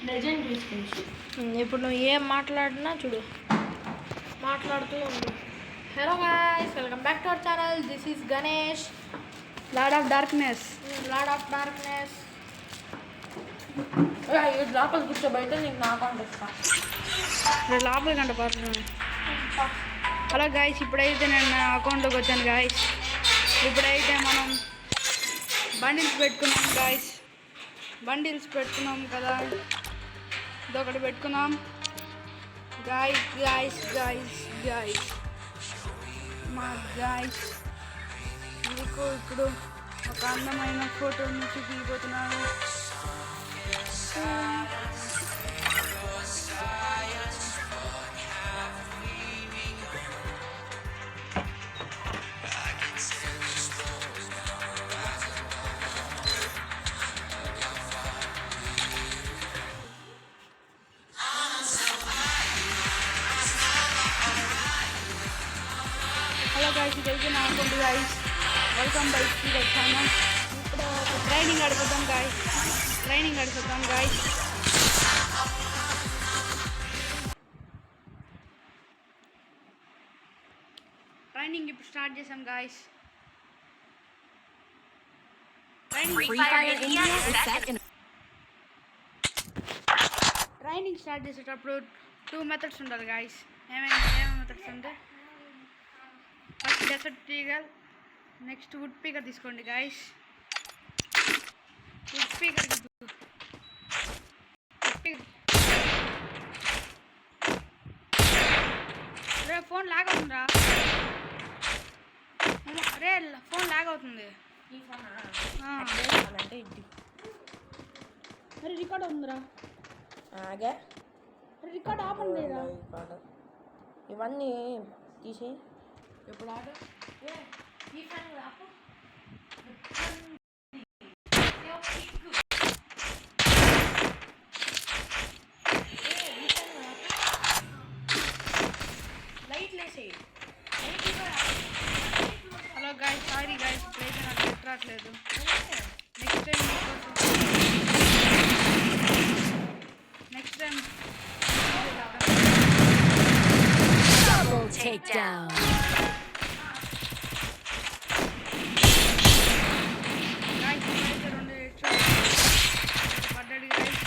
Legendary skins. ఇప్పుడు నువ్వు ఏం మాట్లాడినా చూడు మాట్లాడుతూ ఉండు. Hello guys, welcome back to our channel. This is Ganesh, lord of darkness. లోపల కూర్చోబెడితే నీకు నా అకౌంట్ ఇస్తా. లోపల గంట పడుతున్నాను. హలో గాయస్, ఇప్పుడైతే నేను నా అకౌంట్లోకి వచ్చాను గాయస్. ఇప్పుడైతే మనం బండిల్స్ పెట్టుకున్నాం గాయస్. బండిల్స్ పెట్టుకున్నాం కదా, ఇదొకటి పెట్టుకున్నాం గాయస్. గాయస్ గాయస్ గాయస్ మా గాయస్, మీకు ఇప్పుడు ఒక అందమైన ఫోటోని చూపించబోతున్నాను. హలో గాయస్, ఇదైతే నా account guys. Welcome back to the channel. ఇప్పుడు ట్రైనింగ్ ఆడిపోతాం గాయస్. ట్రైనింగ్ ఇప్పుడు స్టార్ట్ చేసాం గాయస్. ట్రైనింగ్ స్టార్ట్ చేసేటప్పుడు 2 మెథడ్స్ ఉండాలి గాయస్. ఏమేమి మెథడ్స్ అంటే, first desert eagle, next woodpecker తీసుకోండి గాయస్. వుడ్ పీకర్ రే ఫోన్ లాగ్ అవుతుందిరా. రే ఫోన్ లాగ్ అవుతుంది. అరే రికార్డ్ అవుతుందిరా. రికార్డ్ ఆపండి. ఇవన్నీ తీసి ఎప్పుడు ఆట హలో గాయస్, సారీ గాయస్, ఇప్పుడైతే నాకు నెట్ రావట్లేదు. Next time Double takedown. Guys, ఇప్పుడైతే 2 హెడ్షాట్ పడ్డాడు గాయస్.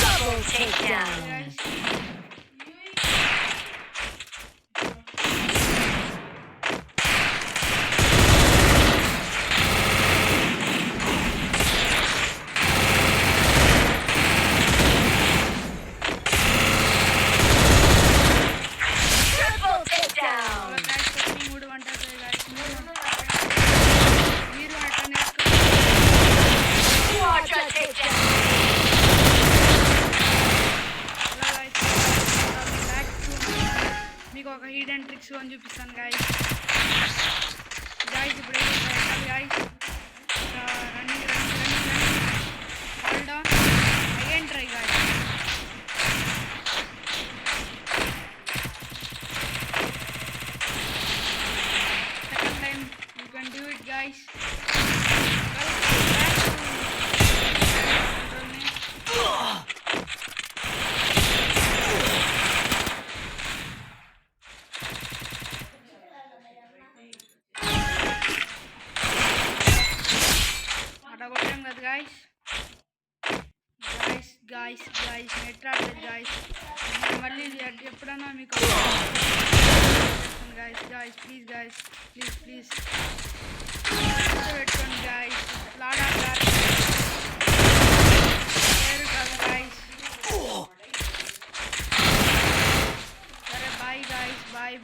Double takedown. గాయస్ మీకు ఒక హిడెన్ ట్రిక్స్ అని చూపిస్తాను గాయస్. ఇప్పుడు guys running hold on again try guys. Second time you can do it guys. కొట్టాం కదా గాయస్. నెట్ రావట్లేదు గాయస్. మళ్ళీ ఎప్పుడన్నా మీకు గాయస్ ప్లీజ్ పెట్టుకోండి గాయస్. లార్డ్ ఆఫ్ డార్క్నెస్ పేరు కాదు గాయస్. సరే బాయ్ గాయస్, బాయ్.